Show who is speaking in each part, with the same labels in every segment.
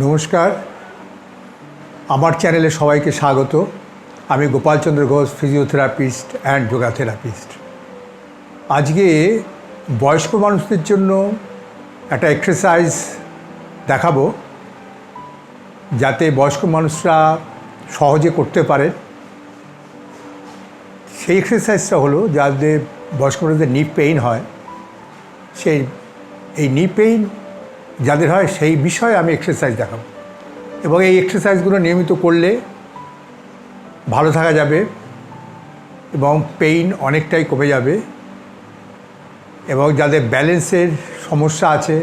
Speaker 1: নমস্কার, আমার চ্যানেলে সবাইকে স্বাগত। আমি Gopal Chandra Ghosh, physiotherapist and yoga therapist. আজকে বয়স্ক মানুষদের জন্য একটা এক্সারসাইজ দেখাবো, যাতে বয়স্ক মানুষরা সহজে করতে পারে। সেই এক্সারসাইজটা হলো, যাদের বয়স্ক মানুষদের নি পেইন হয়, এই নি পেইন যাদের হয় সেই বিষয়ে আমি এক্সারসাইজ দেখাবো। এবং এই এক্সারসাইজগুলো নিয়মিত করলে ভালো থাকা যাবে এবং পেইন অনেকটাই কমে যাবে। এবং যাদের ব্যালেন্সের সমস্যা আছে,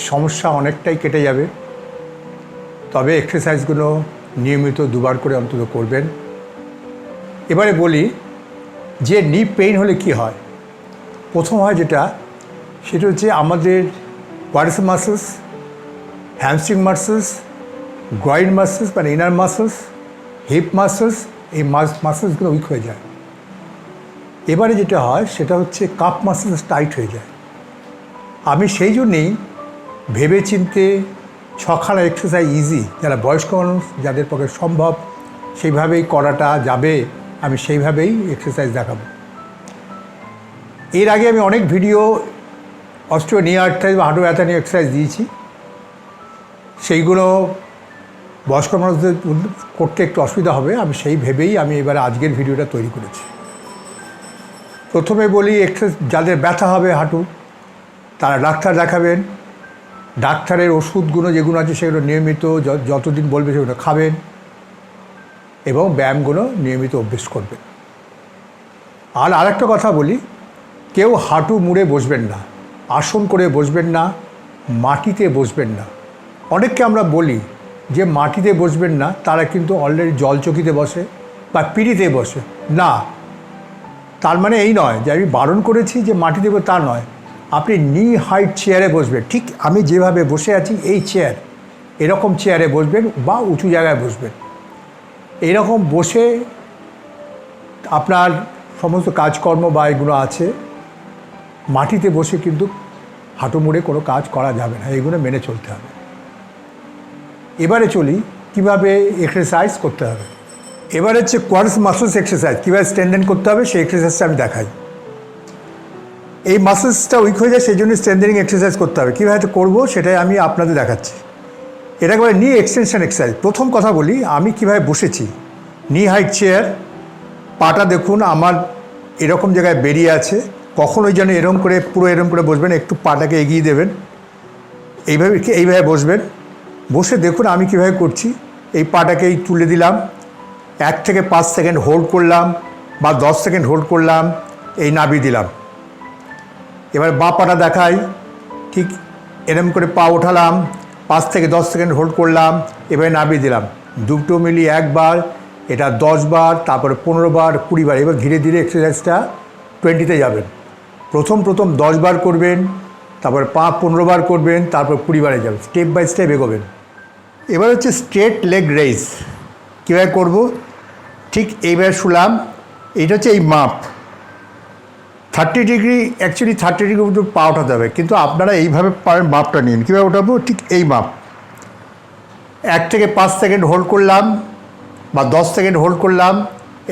Speaker 1: সমস্যা অনেকটাই কেটে যাবে। তবে এক্সারসাইজগুলো নিয়মিত দুবার করে অন্তত করবেন। এবারে বলি যে নি পেইন হলে কি হয়। প্রথম হয় সেটা হচ্ছে আমাদের quadricep muscles, hamstring muscles, groin muscles মানে ইনার মাসলস, হিপ মাসলস, এই মাসলসগুলো উইক হয়ে যায়। এবারে যেটা হয় সেটা হচ্ছে কাপ মাসলস টাইট হয়ে যায়। আমি সেই জন্যেই ভেবেচিন্তে ছখানা এক্সারসাইজ ইজি, যারা বয়স্ক মানুষ যাদের পক্ষে সম্ভব সেইভাবেই করাটা যাবে, আমি সেইভাবেই এক্সারসাইজ দেখাবো। এর আগে আমি অনেক ভিডিও অস্টিও নি আর্থ্রাইটিস বা হাঁটু ব্যথা নিয়ে এক্সারসাইজ দিয়েছি। সেইগুলো বয়স্ক মানুষদের করতে একটু অসুবিধা হবে, আমি সেই ভেবেই আমি এবারে আজকের ভিডিওটা তৈরি করেছি। প্রথমে বলি, যাদের ব্যথা হবে হাঁটু, তারা ডাক্তার দেখাবেন। ডাক্তারের ওষুধগুলো যেগুলো আছে সেগুলো নিয়মিত যতদিন বলবে সেগুলো খাবেন এবং ব্যায়ামগুলো নিয়মিত অভ্যেস করবেন। আর আরেকটা কথা বলি, কেউ হাঁটু মুড়ে বসবেন না, আসন করে বসবেন না, মাটিতে বসবেন না। অনেককে আমরা বলি যে মাটিতে বসবেন না, তারা কিন্তু অলরেডি জলচকিতে বসে বা পিঁড়িতে বসে। না, তার মানে এই নয় যে আমি বারণ করেছি যে মাটিতে বসে, তা নয়। আপনি নি হাইট চেয়ারে বসবেন, ঠিক আমি যেভাবে বসে আছি এই চেয়ার, এরকম চেয়ারে বসবেন বা উঁচু জায়গায় বসবেন। এইরকম বসে আপনার সমস্ত কাজকর্ম বা এগুলো আছে। মাটিতে বসে কিন্তু হাঁটু মুড়ে কোনো কাজ করা যাবে না, এইগুলো মেনে চলতে হবে। এবারে চলি কীভাবে এক্সারসাইজ করতে হবে। এবার হচ্ছে কোয়াড্স মাসলস এক্সারসাইজ, কীভাবে স্ট্রেনথেন করতে হবে সেই এক্সারসাইজটা আমি দেখাই। এই মাসলসটা উইক হয়ে যায়, সেই জন্য স্ট্রেনথেনিং এক্সারসাইজ করতে হবে। কীভাবে করবো সেটাই আমি আপনাদের দেখাচ্ছি। এটাকে বলে নি এক্সটেনশন এক্সারসাইজ। প্রথম কথা বলি আমি কীভাবে বসেছি। নি হাইট চেয়ার, পাটা দেখুন আমার এরকম জায়গায় বেরিয়ে আছে। কখনোই যেন এরম করে পুরো এরম করে বসবেন, একটু পাটাকে এগিয়ে দেবেন, এইভাবে বসবেন। বসে দেখুন আমি কীভাবে করছি। এই পাটাকেই তুলে দিলাম, 1 থেকে 5 সেকেন্ড হোল্ড করলাম বা 10 সেকেন্ড হোল্ড করলাম, এই নাবিয়ে দিলাম। এবার বাঁ পাটা দেখাই, ঠিক এরম করে পা ওঠালাম, 5 থেকে 10 সেকেন্ড হোল্ড করলাম, এবারে নাবিয়ে দিলাম। দুটো মিলিয়ে একবার, এটা 10 বার, তারপরে 15 বার, 20 বার। এবার ধীরে ধীরে এক্সারসাইজটা 20-তে যাবেন। প্রথম 10 বার করবেন, তারপরে 15 বার করবেন, তারপর 20 বারে যাবেন। স্টেপ বাই স্টেপ এগোবেন। এবার হচ্ছে স্ট্রেট লেগ রেইজ কীভাবে করব। ঠিক এইভাবে শুলাম, এইটা হচ্ছে এই মাপ 30 ডিগ্রি, অ্যাকচুয়ালি 30 ডিগ্রি মতো পা ওঠাতে হবে, কিন্তু আপনারা এইভাবে পারেন মাপটা নিন। কীভাবে ওঠাবো, ঠিক এই মাপ। 1 থেকে 5 সেকেন্ড হোল্ড করলাম বা 10 সেকেন্ড হোল্ড করলাম,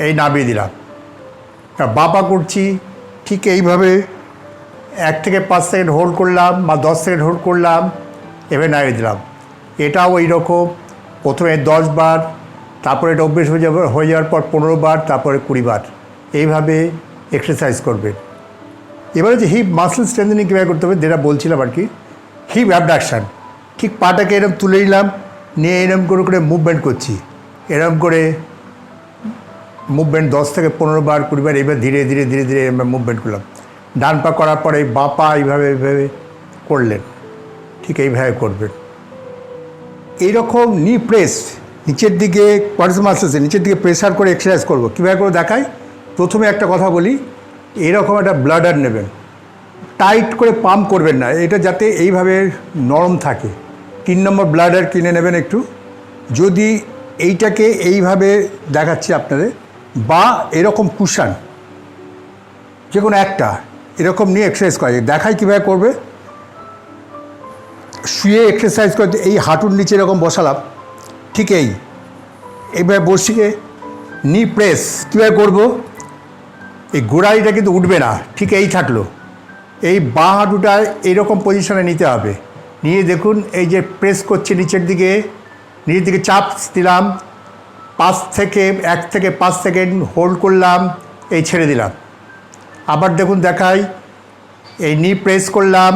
Speaker 1: এই নামিয়ে দিলাম। বাঁ পা করছি ঠিক এইভাবে, 1 থেকে 5 সেকেন্ড হোল্ড করলাম বা 10 সেকেন্ড হোল্ড করলাম, এভাবে নামিয়ে দিলাম। এটাও ওই রকম, প্রথমে 10 বার, তারপরে এটা অভ্যেস হয়ে যাওয়ার পর 15 বার, তারপরে 20 বার। এইভাবে এক্সারসাইজ করবেন। এবার হচ্ছে হিপ মাসল স্ট্রেনথেনিং কীভাবে করতে হবে, যেটা বলছিলাম আর কি। হিপ অ্যাবডাকশান, ঠিক পাটাকে এরকম তুলে নিলাম, নিয়ে এরম করে করে মুভমেন্ট করছি। এরম করে মুভমেন্ট 10 থেকে 15 বার, 20 বার, এইভাবে ধীরে ধীরে ধীরে ধীরে মুভমেন্ট করলাম। ডান পা করার পরে বাঁ পা এইভাবে করলেন, ঠিক এইভাবে করবেন। এইরকম নি প্রেস, নিচের দিকে কোয়াড্স মাসলসে নিচের দিকে প্রেসার করে এক্সারসাইজ করব। কীভাবে করে দেখাই। প্রথমে একটা কথা বলি, এরকম একটা ব্লাডার নেবেন, টাইট করে পাম্প করবেন না, এটা যাতে এইভাবে নরম থাকে। 3 নম্বর ব্লাডার কিনে নেবেন একটু। যদি এইটাকে এইভাবে দেখাচ্ছি আপনাদের, বা এরকম কুশান যে কোনো একটা এরকম নিয়ে এক্সারসাইজ করা যায়। দেখাই কীভাবে করবে। শুয়ে এক্সারসাইজ করতে এই হাঁটুর নিচে এরকম বসালাম, ঠিক এইভাবে বসিয়ে নি প্রেস কীভাবে করবো, এই গোড়ালিটা কিন্তু উঠবে না, ঠিক এই থাকলো। এই বাঁ হাঁটুটা এইরকম পজিশনে নিতে হবে, নিয়ে দেখুন এই যে প্রেস করছে নিচের দিকে চাপ দিলাম, 1 থেকে 5 সেকেন্ড হোল্ড করলাম, এই ছেড়ে দিলাম। আবার দেখুন দেখাই, এই নি প্রেস করলাম,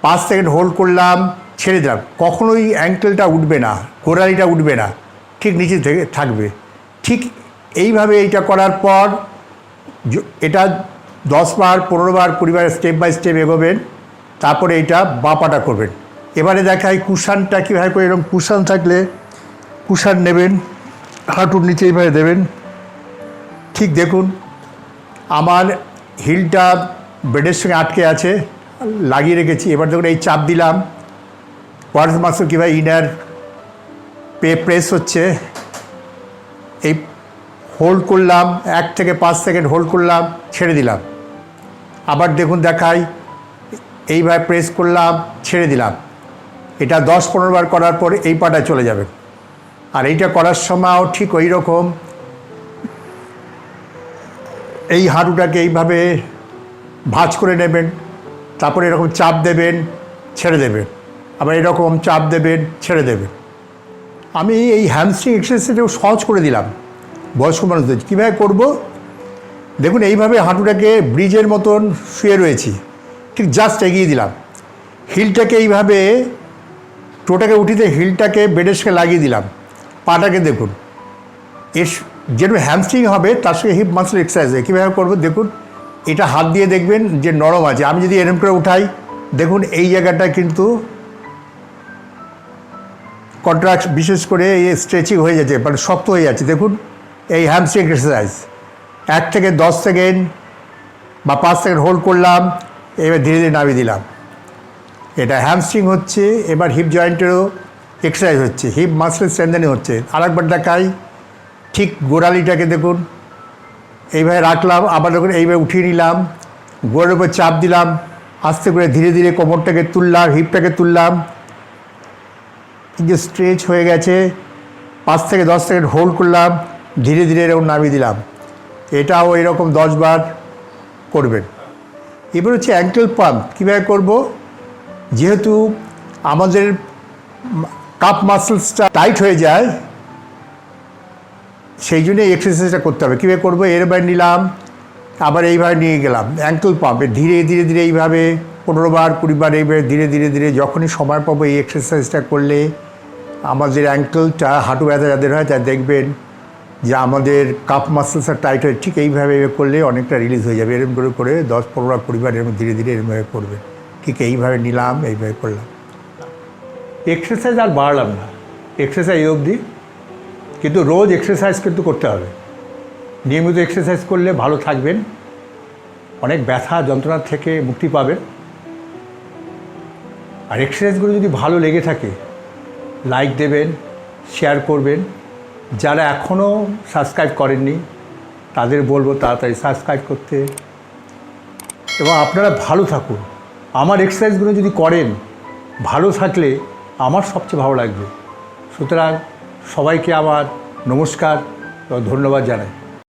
Speaker 1: 5 সেকেন্ড হোল্ড করলাম, ছেড়ে দিলাম। কখনোই অ্যাঙ্কেলটা উঠবে না, গোড়ালিটা উঠবে না, ঠিক নিচে থেকে থাকবে। ঠিক এইভাবে এইটা করার পর এটা 10 বার 15 বার 20 বার স্টেপ বাই স্টেপ এগোবেন, তারপরে এইটা বাঁ পাটা করবেন। এবারে দেখাই কুশানটা কীভাবে করে, এরকম কুশান থাকলে কুশান নেবেন, হাঁটুর নিচে এইভাবে দেবেন। ঠিক দেখুন আমার হিলটা বেডের সঙ্গে আটকে আছে, লাগিয়ে রেখেছি। এবার দেখুন এই চাপ দিলাম, কোয়াড্রাস মাসল কীভাবে ইনার প্রেস হচ্ছে, এই হোল্ড করলাম, 1 থেকে 5 সেকেন্ড হোল্ড করলাম, ছেড়ে দিলাম। আবার দেখুন দেখাই, এইভাবে প্রেস করলাম, ছেড়ে দিলাম। এটা 10-15 বার করার পরে এই পাটায় চলে যাবে। আর এইটা করার সময়ও ঠিক ওই রকম এই হাঁটুটাকে এইভাবে ভাঁজ করে নেবেন, তারপরে এরকম চাপ দেবেন, ছেড়ে দেবেন, আবার এরকম চাপ দেবেন, ছেড়ে দেবেন। আমি এই হ্যামস্ট্রিং এক্সারসাইজটাও সহজ করে দিলাম বয়স্ক মানুষদের। কীভাবে করব দেখুন, এইভাবে হাঁটুটাকে ব্রিজের মতন শুয়ে রয়েছি, ঠিক জাস্ট এগিয়ে দিলাম, হিলটাকে এইভাবে টোটাকে উঠিতে হিলটাকে বেডের সঙ্গে লাগিয়ে দিলাম, পাটাকে দেখুন এর যেরকম হ্যামস্ট্রিং হবে তার সঙ্গে হিপ মাসল এক্সারসাইজ হয়। কীভাবে করবো দেখুন, এটা হাত দিয়ে দেখবেন যে নরম আছে। আমি যদি এরম করে উঠাই দেখুন এই জায়গাটা কিন্তু কন্ট্রাক্ট, বিশেষ করে এই স্ট্রেচিং হয়ে যাচ্ছে, মানে শক্ত হয়ে যাচ্ছে। দেখুন এই হ্যামস্ট্রিং এক্সারসাইজ 1 থেকে 10 সেকেন্ড বা 5 সেকেন্ড হোল্ড করলাম, এবার ধীরে ধীরে নামিয়ে দিলাম। এটা হ্যামস্ট্রিং হচ্ছে। এবার হিপ জয়েন্টেরও এক্সারসাইজ হচ্ছে, হিপ মাসেল স্ট্রেন্থেনিং হচ্ছে। আরেকবার দেখাই, ঠিক গোড়ালিটাকে দেখুন এইভাবে রাখলাম, আবার দেখুন এইভাবে উঠিয়ে নিলাম, গোড়ের উপর চাপ দিলাম, আস্তে করে ধীরে ধীরে কোমরটাকে তুললাম, হিপটাকে তুললাম, যে স্ট্রেচ হয়ে গেছে। 5 থেকে 10 সেকেন্ড হোল্ড করলাম, ধীরে ধীরে এরকম নামিয়ে দিলাম। এটাও এরকম 10 বার করবেন। এবার হচ্ছে অ্যাঙ্কেল পাম্প কীভাবে করব, যেহেতু আমাদের কাপ মাসলসটা টাইট হয়ে যায়, সেই জন্য এই এক্সারসাইজটা করতে হবে। কীভাবে করবো, এরবার নিলাম, আবার এইভাবে নিয়ে গেলাম, অ্যাঙ্কেল পাম্পে ধীরে ধীরে ধীরে এইভাবে 15 বার 20 বার এইভাবে ধীরে ধীরে ধীরে যখনই সময় পাবো এই এক্সারসাইজটা করলে আমাদের অ্যাঙ্কেলটা, হাঁটু ব্যথা যাদের হয় তা দেখবেন যে আমাদের কাপ মাসলসটা টাইট হয়ে, ঠিক এইভাবে করলে অনেকটা রিলিজ হয়ে যাবে। এরকম করে করে 10-15 বার 20 বার এরকম ধীরে ধীরে এরমভাবে করবে। ঠিক এইভাবে নিলাম, এইভাবে করলাম। এক্সারসাইজ আর বাড়লাম না, এক্সারসাইজ এই অবধি, কিন্তু রোজ এক্সারসাইজ কিন্তু করতে হবে। নিয়মিত এক্সারসাইজ করলে ভালো থাকবেন, অনেক ব্যথা যন্ত্রণার থেকে মুক্তি পাবেন। আর এক্সারসাইজগুলো যদি ভালো লেগে থাকে লাইক দেবেন, শেয়ার করবেন। যারা এখনও সাবস্ক্রাইব করেননি তাদের বলবো তাড়াতাড়ি সাবস্ক্রাইব করতে। এবং আপনারা ভালো থাকুন। আমার এক্সারসাইজগুলো যদি করেন, ভালো থাকলে আমার সবচেয়ে ভালো লাগবে। সুতরাং সবাইকে আমার নমস্কার ও ধন্যবাদ জানাই।